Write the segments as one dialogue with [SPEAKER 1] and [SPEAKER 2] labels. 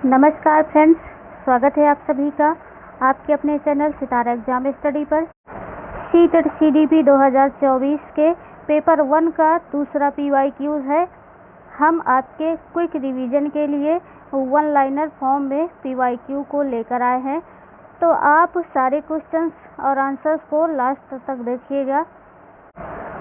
[SPEAKER 1] नमस्कार फ्रेंड्स, स्वागत है आप सभी का आपके अपने चैनल सितारा एग्जाम स्टडी पर। सीटेट CDP 2024 के पेपर 1 का दूसरा PYQ है। हम आपके क्विक रिवीजन के लिए वन लाइनर फॉर्म में PYQ को लेकर आए हैं, तो आप सारे क्वेश्चंस और आंसर्स को लास्ट तक देखिएगा।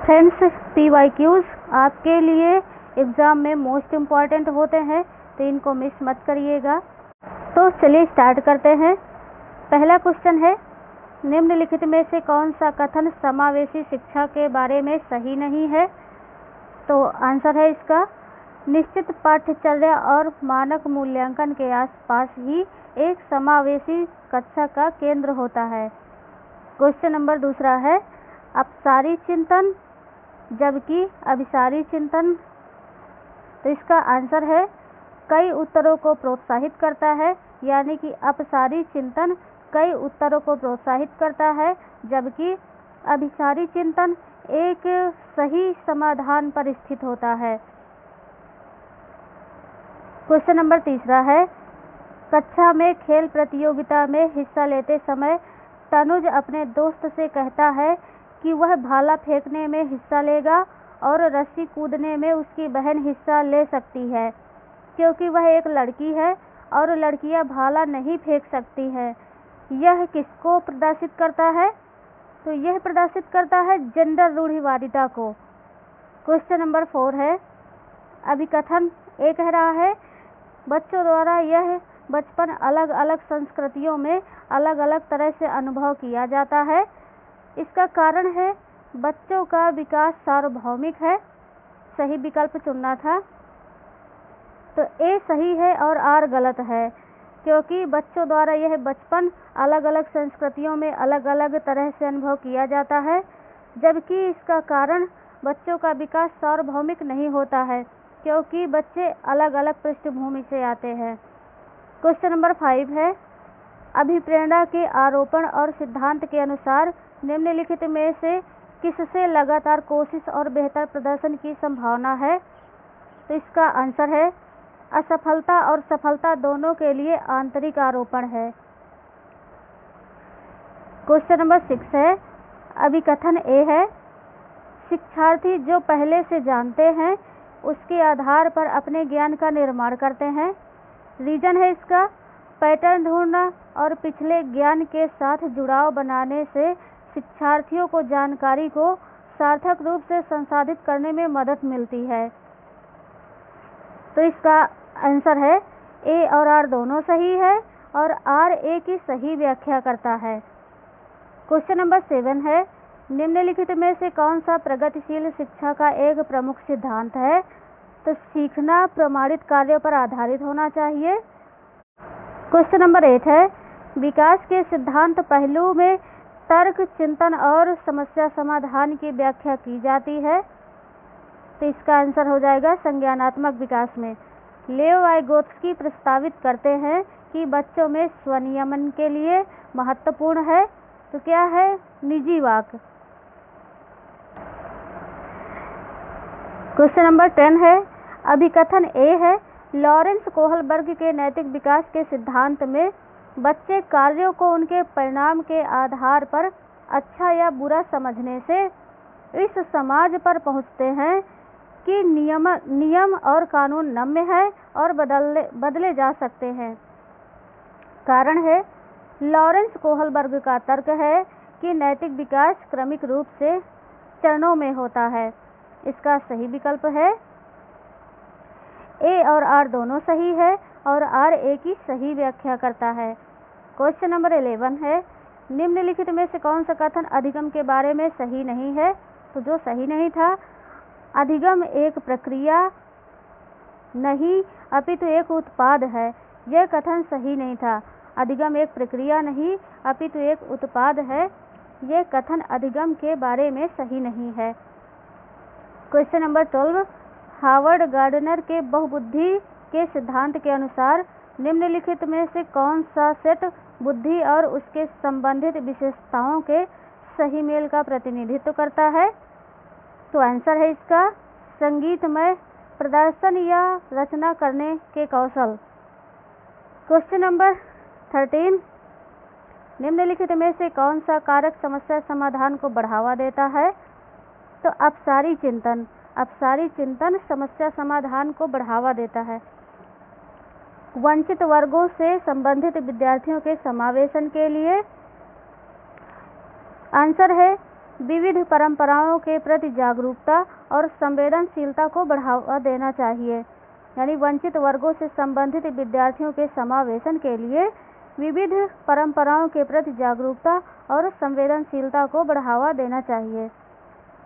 [SPEAKER 1] फ्रेंड्स, PYQs आपके लिए एग्ज़ाम में मोस्ट इम्पॉर्टेंट होते हैं, तो इनको मिस मत करिएगा। तो चलिए स्टार्ट करते हैं। पहला क्वेश्चन है, निम्नलिखित में से कौन सा कथन समावेशी शिक्षा के बारे में सही नहीं है? तो आंसर है इसका, निश्चित पाठ्यचर्या और मानक मूल्यांकन के आसपास ही एक समावेशी कक्षा का केंद्र होता है। क्वेश्चन नंबर दूसरा है, अपसारी चिंतन जबकि अभिसारी चिंतन। तो इसका आंसर है, कई उत्तरों को प्रोत्साहित करता है, यानी कि अपसारी चिंतन कई उत्तरों को प्रोत्साहित करता है, जबकि अभिसारी चिंतन एक सही समाधान पर स्थित होता है। क्वेश्चन नंबर तीसरा है, कक्षा में खेल प्रतियोगिता में हिस्सा लेते समय तनुज अपने दोस्त से कहता है कि वह भाला फेंकने में हिस्सा लेगा और रस्सी कूदने में उसकी बहन हिस्सा ले सकती है, क्योंकि वह एक लड़की है और लड़कियां भाला नहीं फेंक सकती हैं। यह किसको प्रदर्शित करता है? तो यह प्रदर्शित करता है जेंडर रूढ़िवादिता को। क्वेश्चन नंबर 4 है, अभिकथन ए कह रहा है, बच्चों द्वारा यह बचपन अलग अलग संस्कृतियों में अलग अलग तरह से अनुभव किया जाता है। इसका कारण है बच्चों का विकास सार्वभौमिक है। सही विकल्प चुनना था। तो ए सही है और आर गलत है, क्योंकि बच्चों द्वारा यह बचपन अलग अलग संस्कृतियों में अलग अलग तरह से अनुभव किया जाता है, जबकि इसका कारण बच्चों का विकास सार्वभौमिक नहीं होता है, क्योंकि बच्चे अलग अलग पृष्ठभूमि से आते हैं। क्वेश्चन नंबर 5 है, अभिप्रेरणा के आरोपण और सिद्धांत के अनुसार निम्नलिखित में से किससे लगातार कोशिश और बेहतर प्रदर्शन की संभावना है? तो इसका आंसर है, असफलता और सफलता दोनों के लिए आंतरिक आरोपण है। क्वेश्चन नंबर 6 है, अभिकथन ए है, शिक्षार्थी जो पहले से जानते हैं उसके आधार पर अपने ज्ञान का निर्माण करते हैं। रीजन है इसका, पैटर्न ढूंढना और पिछले ज्ञान के साथ जुड़ाव बनाने से शिक्षार्थियों को जानकारी को सार्थक रूप से संसाधित करने में मदद मिलती है। तो इसका आंसर है, ए और आर दोनों सही है और आर ए की सही व्याख्या करता है। क्वेश्चन नंबर 7 है, निम्नलिखित में से कौन सा प्रगतिशील शिक्षा का एक प्रमुख सिद्धांत है? तो सीखना प्रमाणित कार्यों पर आधारित होना चाहिए। क्वेश्चन नंबर 8 है, विकास के सिद्धांत पहलू में तर्क, चिंतन और समस्या समाधान की व्याख्या की जाती है। तो इसका आंसर हो जाएगा संज्ञानात्मक विकास में। लेव वाइगोत्स्की प्रस्तावित करते हैं कि बच्चों में स्वनियमन के लिए महत्वपूर्ण है, तो क्या है? निजी वाक। क्वेश्चन नंबर 10 है, अभिकथन ए है, लॉरेंस कोहलबर्ग के नैतिक विकास के सिद्धांत में बच्चे कार्यों को उनके परिणाम के आधार पर अच्छा या बुरा समझने से इस समाज पर पहुंचते हैं कि नियम और कानून नम्य है और बदले जा सकते हैं। कारण है, लॉरेंस कोहलबर्ग का तर्क है कि नैतिक विकास क्रमिक रूप से चरणों में होता है। इसका सही विकल्प है, ए और आर दोनों सही है और आर ए की सही व्याख्या करता है। क्वेश्चन नंबर 11 है, निम्नलिखित में से कौन सा कथन अधिगम के बारे में सही नहीं है? तो जो सही नहीं था, अधिगम एक प्रक्रिया नहीं अपितु एक उत्पाद है, यह कथन सही नहीं था। अधिगम एक प्रक्रिया नहीं अपितु एक उत्पाद है, यह कथन अधिगम के बारे में सही नहीं है। क्वेश्चन नंबर 12, हावर्ड गार्डनर के बहुबुद्धि के सिद्धांत के अनुसार निम्नलिखित में से कौन सा सेट बुद्धि और उसके संबंधित विशेषताओं के सही मेल का प्रतिनिधित्व करता है? तो आंसर है इसका, संगीतमय प्रदर्शन या रचना करने के कौशल। क्वेश्चन नंबर 13, निम्नलिखित में से कौन सा कारक समस्या समाधान को बढ़ावा देता है? तो अपसारी चिंतन समस्या समाधान को बढ़ावा देता है। वंचित वर्गों से संबंधित विद्यार्थियों के समावेशन के लिए आंसर है विविध परंपराओं के प्रति जागरूकता और संवेदनशीलता को बढ़ावा देना चाहिए। यानी वंचित वर्गों से संबंधित विद्यार्थियों के समावेशन के लिए विविध परंपराओं के प्रति जागरूकता और संवेदनशीलता को बढ़ावा देना चाहिए।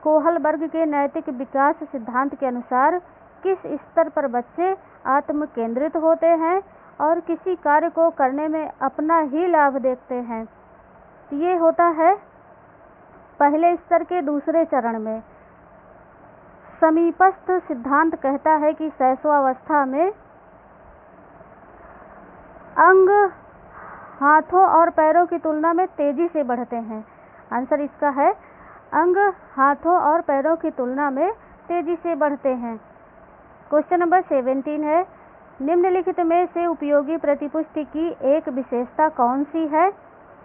[SPEAKER 1] कोहलबर्ग के नैतिक विकास सिद्धांत के अनुसार किस स्तर पर बच्चे आत्म केंद्रित होते हैं और किसी कार्य को करने में अपना ही लाभ देखते हैं? ये होता है पहले स्तर के दूसरे चरण में। समीपस्थ सिद्धांत कहता है कि शैशवावस्था में अंग हाथों और पैरों की तुलना में तेजी से बढ़ते हैं। आंसर इसका है अंग हाथों और पैरों की तुलना में तेजी से बढ़ते हैं। क्वेश्चन नंबर 17 है, निम्नलिखित में से उपयोगी प्रतिपुष्टि की एक विशेषता कौन सी है?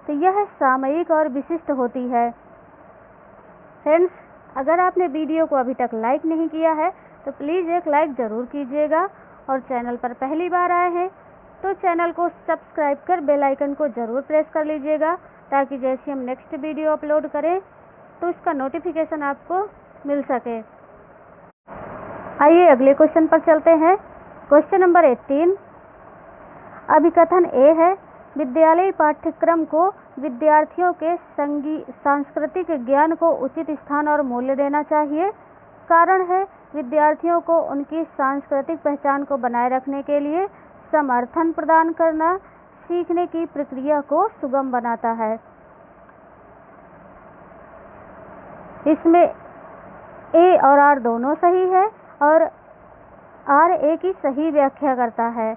[SPEAKER 1] तो यह सामयिक और विशिष्ट होती है। फ्रेंड्स, अगर आपने वीडियो को अभी तक लाइक नहीं किया है तो प्लीज़ एक लाइक ज़रूर कीजिएगा और चैनल पर पहली बार आए हैं तो चैनल को सब्सक्राइब कर बेल आइकन को ज़रूर प्रेस कर लीजिएगा ताकि जैसे हम नेक्स्ट वीडियो अपलोड करें तो उसका नोटिफिकेशन आपको मिल सके। आइए अगले क्वेश्चन पर चलते हैं। क्वेश्चन नंबर 18, अभिकथन ए है विद्यालय पाठ्यक्रम को विद्यार्थियों के सांस्कृतिक ज्ञान को उचित स्थान और मूल्य देना चाहिए। कारण है विद्यार्थियों को उनकी सांस्कृतिक पहचान को बनाए रखने के लिए समर्थन प्रदान करना सीखने की प्रक्रिया को सुगम बनाता है। इसमें ए और आर दोनों सही है और आर ए की सही व्याख्या करता है।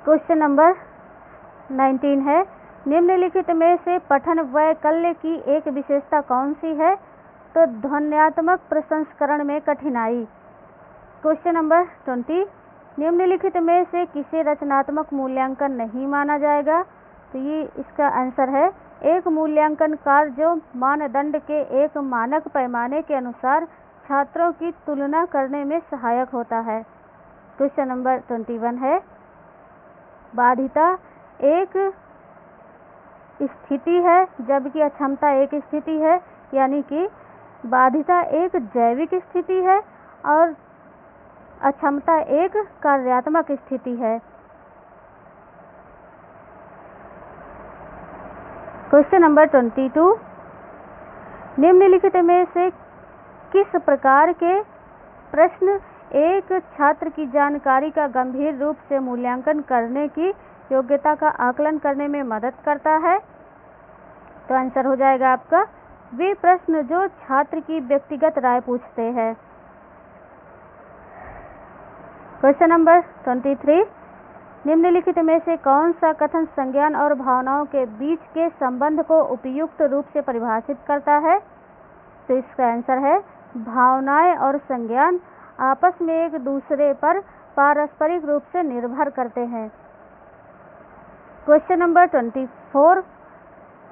[SPEAKER 1] क्वेश्चन नंबर 19 है, निम्नलिखित में से पठन वैकल्य की एक विशेषता कौन सी है? तो ध्वन्यात्मक प्रसंस्करण में कठिनाई। क्वेश्चन नंबर 20, निम्नलिखित में से किसे रचनात्मक मूल्यांकन नहीं माना जाएगा? तो ये इसका आंसर है एक मूल्यांकन कार्य जो मानदंड के एक मानक पैमाने के अनुसार छात्रों की तुलना करने में सहायक होता है। क्वेश्चन नंबर 21 है, बाधिता एक स्थिति है जबकि अक्षमता एक स्थिति है, यानी कि बाधिता एक जैविक स्थिति है और अक्षमता एक कार्यात्मक स्थिति है। क्वेश्चन नंबर 22, निम्नलिखित में से किस प्रकार के प्रश्न एक छात्र की जानकारी का गंभीर रूप से मूल्यांकन करने की योग्यता का आकलन करने में मदद करता है? तो आंसर हो जाएगा आपका वे प्रश्न जो छात्र की व्यक्तिगत राय पूछते हैं। क्वेश्चन नंबर 23, निम्नलिखित में से कौन सा कथन संज्ञान और भावनाओं के बीच के संबंध को उपयुक्त रूप से परिभाषित करता है? तो इसका आंसर है भावनाएं और संज्ञान आपस में एक दूसरे पर पारस्परिक रूप से निर्भर करते हैं। क्वेश्चन नंबर 24,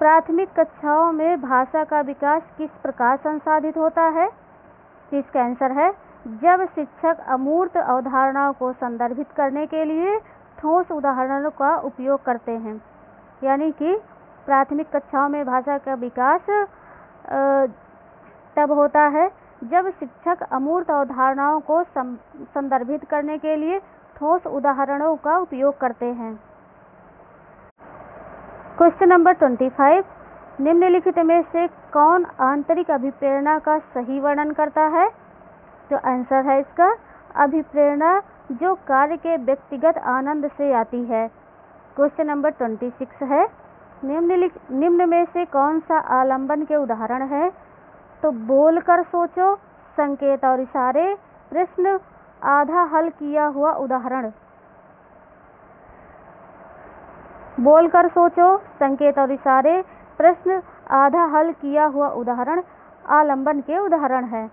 [SPEAKER 1] प्राथमिक कक्षाओं में भाषा का विकास किस प्रकार संसाधित होता है? इसका आंसर है जब शिक्षक अमूर्त अवधारणाओं को संदर्भित करने के लिए ठोस उदाहरणों का उपयोग करते हैं। यानी कि प्राथमिक कक्षाओं में भाषा का विकास तब होता है जब शिक्षक अमूर्त अवधारणाओं को संदर्भित करने के लिए ठोस उदाहरणों का उपयोग करते हैं। क्वेश्चन नंबर 25, निम्नलिखित में से कौन आंतरिक अभिप्रेरणा का सही वर्णन करता है? तो आंसर है इसका अभिप्रेरणा जो कार्य के व्यक्तिगत आनंद से आती है। क्वेश्चन नंबर 26 है, निम्न में से कौन सा आलंबन के उदाहरण है? तो बोलकर सोचो, संकेत और इशारे, प्रश्न, आधा हल किया हुआ उदाहरण। बोलकर सोचो, संकेत और इशारे, प्रश्न, आधा हल किया हुआ उदाहरण आलंबन के उदाहरण हैं।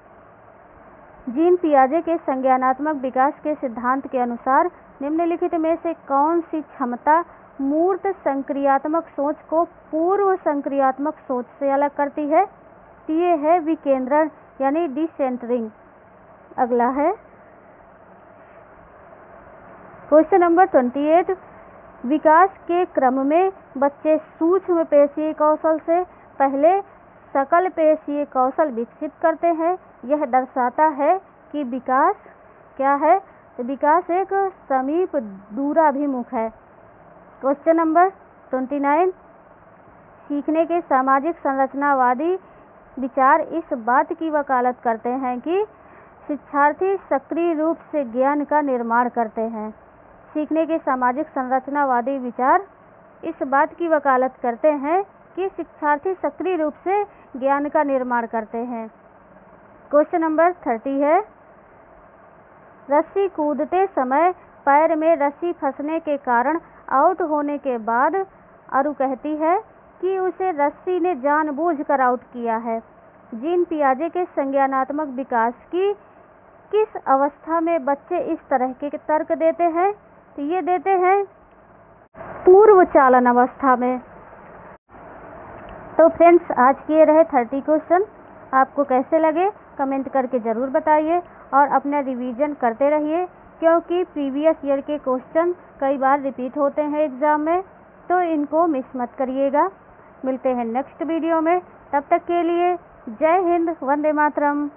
[SPEAKER 1] जीन पियाजे के संज्ञानात्मक विकास के सिद्धांत के अनुसार निम्नलिखित में से कौन सी क्षमता मूर्त संक्रियात्मक सोच को पूर्व संक्रियात्मक सोच से अलग करती है? ये है विकेंद्रण यानी डिसेंटरिंग। अगला है क्वेश्चन नंबर 28। विकास के क्रम में बच्चे सूक्ष्म पेशीय कौशल से पहले सकल पेशीय कौशल विकसित करते हैं। यह दर्शाता है कि विकास क्या है? तो विकास एक समीप दूराभिमुख है। Question number 29। सीखने के सामाजिक संरचनावादी विचार इस बात की वकालत करते हैं कि शिक्षार्थी सक्रिय रूप से ज्ञान का निर्माण करते हैं। सीखने के सामाजिक संरचनावादी विचार इस बात की वकालत करते हैं कि शिक्षार्थी सक्रिय रूप से ज्ञान का निर्माण करते हैं। क्वेश्चन नंबर 30 है, रस्सी कूदते समय पैर में रस्सी फंसने के कारण आउट होने के बाद अरु कहती है कि उसे रस्सी ने जानबूझकर आउट किया है। जीन पियाजे के संज्ञानात्मक विकास की किस अवस्था में बच्चे इस तरह के तर्क देते हैं? तो ये देते हैं पूर्व चालन अवस्था में। तो फ्रेंड्स, आज के रहे 30 क्वेश्चन। आपको कैसे लगे कमेंट करके ज़रूर बताइए और अपना रिवीजन करते रहिए, क्योंकि प्रीवियस ईयर के क्वेश्चन कई बार रिपीट होते हैं एग्ज़ाम में, तो इनको मिस मत करिएगा। मिलते हैं नेक्स्ट वीडियो में, तब तक के लिए जय हिंद, वंदे मातरम।